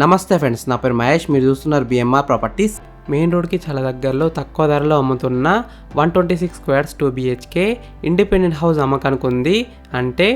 నమస్తే ఫ్రెండ్స్, నా పేరు మహేష్. మీరు చూస్తున్నారు బిఎంఆర్ ప్రాపర్టీస్. మెయిన్ రోడ్కి చాలా దగ్గరలో తక్కువ ధరలో అమ్ముతున్న 126 స్క్వేర్స్ 2 BHK ఇండిపెండెంట్ హౌస్ అమ్మకానికి ఉంది. అంటే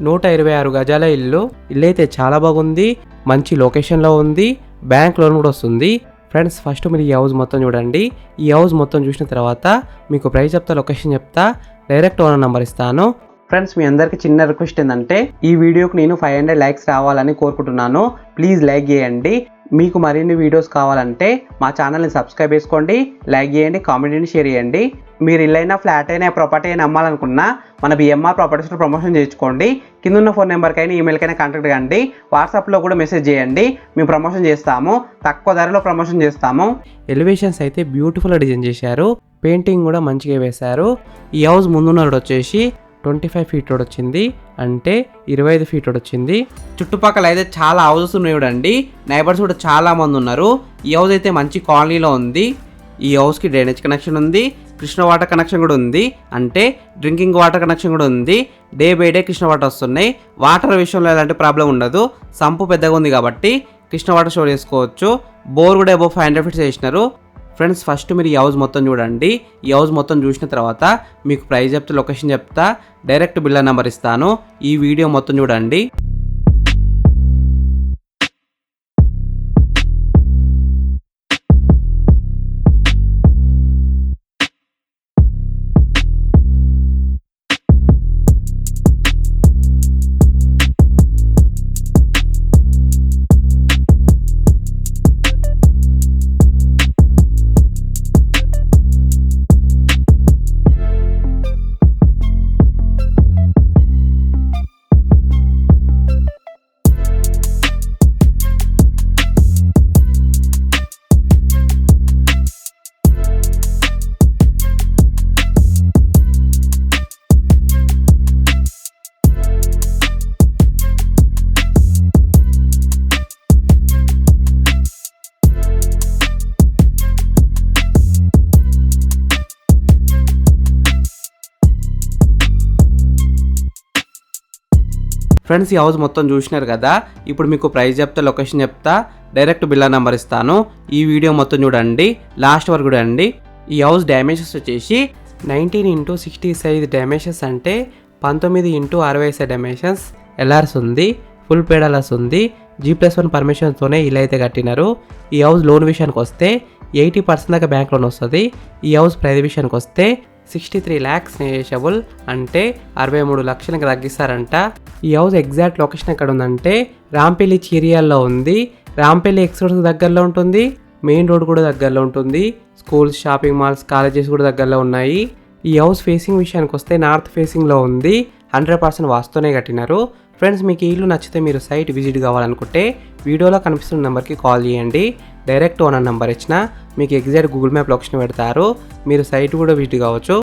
126 గజాల ఇల్లు. ఇల్లు అయితే చాలా బాగుంది, మంచి లొకేషన్లో ఉంది, బ్యాంక్ లోన్ కూడా వస్తుంది. ఫ్రెండ్స్, ఫస్ట్ మీరు ఈ హౌస్ మొత్తం చూడండి. ఈ హౌస్ మొత్తం చూసిన తర్వాత మీకు ప్రైస్ చెప్తా, లొకేషన్ చెప్తా, డైరెక్ట్ ఓనర్ నెంబర్ ఇస్తాను. ఫ్రెండ్స్, మీ అందరికి చిన్న రిక్వెస్ట్ ఏంటంటే ఈ వీడియోకి నేను 500 లైక్స్ రావాలని కోరుకుంటున్నాను. ప్లీజ్ లైక్ చేయండి. మీకు మరిన్ని వీడియోస్ కావాలంటే మా ఛానల్ని సబ్స్క్రైబ్ చేసుకోండి, లైక్ చేయండి, కామెంట్ని షేర్ చేయండి. మీరు ఇల్లైనా ఫ్లాట్ అయినా ప్రాపర్టీ అయినా అమ్మాలనుకున్నా మన బిఎంఆర్ ప్రాపర్టీస్లో ప్రమోషన్ చేయించుకోండి. కింద ఉన్న ఫోన్ నెంబర్కైనా ఈమెయిల్కైనా కాంటాక్ట్ కండి, వాట్సాప్లో కూడా మెసేజ్ చేయండి. మేము ప్రమోషన్ చేస్తాము, తక్కువ ధరలో ప్రమోషన్ చేస్తాము. ఎలివేషన్స్ అయితే బ్యూటిఫుల్గా డిజైన్ చేశారు, పెయింటింగ్ కూడా మంచిగా వేశారు. ఈ హౌస్ ముందున్న రోడ్ వచ్చేసి 25 ఫీట్ రోడ్ వచ్చింది, అంటే 25 ఫీట్ రోడ్ వచ్చింది. చుట్టుపక్కల అయితే చాలా హౌసెస్ ఉన్నాయి చూడండి, నైబర్స్ కూడా చాలా మంది ఉన్నారు. ఈ హౌస్ అయితే మంచి కాలనీలో ఉంది. ఈ హౌస్కి డ్రైనేజ్ కనెక్షన్ ఉంది, కృష్ణ వాటర్ కనెక్షన్ కూడా ఉంది, అంటే డ్రింకింగ్ వాటర్ కనెక్షన్ కూడా ఉంది. Day by day Krishna water వస్తున్నాయి. వాటర్ విషయంలో ఎలాంటి ప్రాబ్లం ఉండదు, సంపు పెద్దగా ఉంది కాబట్టి కృష్ణ వాటర్ స్టోర్ చేసుకోవచ్చు. బోర్ కూడా అబౌవ్ 500 ఫీట్స్ వేసినారు. ఫ్రెండ్స్, ఫస్ట్ మీరు ఈ హౌస్ మొత్తం చూడండి. ఈ హౌస్ మొత్తం చూసిన తర్వాత మీకు ప్రైస్ చెప్తా, లొకేషన్ చెప్తా, డైరెక్ట్ బిల్డర్ నెంబర్ ఇస్తాను. ఈ వీడియో మొత్తం చూడండి. ఫ్రెండ్స్, ఈ హౌస్ మొత్తం చూసినారు కదా. ఇప్పుడు మీకు ప్రైస్ చెప్తా, లొకేషన్ చెప్తా, డైరెక్ట్ బిల్డర్ నెంబర్ ఇస్తాను. ఈ వీడియో మొత్తం చూడండి, లాస్ట్ వరకు చూడండి. ఈ హౌస్ డైమెన్షన్స్ వచ్చేసి 19x60 సైజ్ డైమెన్షన్స్, అంటే 19x60 సైజ్ డైమెన్షన్స్. ఎల్ఆర్స్ ఉంది, ఫుల్ పేడలర్స్ ఉంది, G+1 పర్మిషన్తోనే ఇల్లు అయితే కట్టినారు. ఈ హౌస్ లోన్ విషయానికి వస్తే 80% దాకా బ్యాంక్ లోన్ వస్తుంది. ఈ హౌస్ ప్రైస్ విషయానికి వస్తే 63 lakhs నెగోషియబుల్, అంటే 63 లక్షలకి తగ్గిస్తారంట. ఈ హౌస్ ఎగ్జాక్ట్ లొకేషన్ ఎక్కడ ఉందంటే రాంపల్లి చీరియాల్లో ఉంది. రాంపల్లి ఎక్స్ప్రెస్ దగ్గరలో ఉంటుంది, మెయిన్ రోడ్ కూడా దగ్గరలో ఉంటుంది, స్కూల్స్, షాపింగ్ మాల్స్, కాలేజెస్ కూడా దగ్గరలో ఉన్నాయి. ఈ హౌస్ ఫేసింగ్ విషయానికి వస్తే నార్త్ ఫేసింగ్లో ఉంది. 100% వాస్తునే కట్టినారు. ఫ్రెండ్స్, మీకు ఈ ఇల్లు నచ్చితే మీరు సైట్ విజిట్ కావాలనుకుంటే వీడియోలో కనిపిస్తున్న నెంబర్కి కాల్ చేయండి. డైరెక్ట్ ఓనర్ నెంబర్ ఇచ్చిన మీకు ఎగ్జాక్ట్ గూగుల్ మ్యాప్ లొకేషన్ పెడతారు, మీరు సైట్ కూడా విజిట్ కావచ్చు.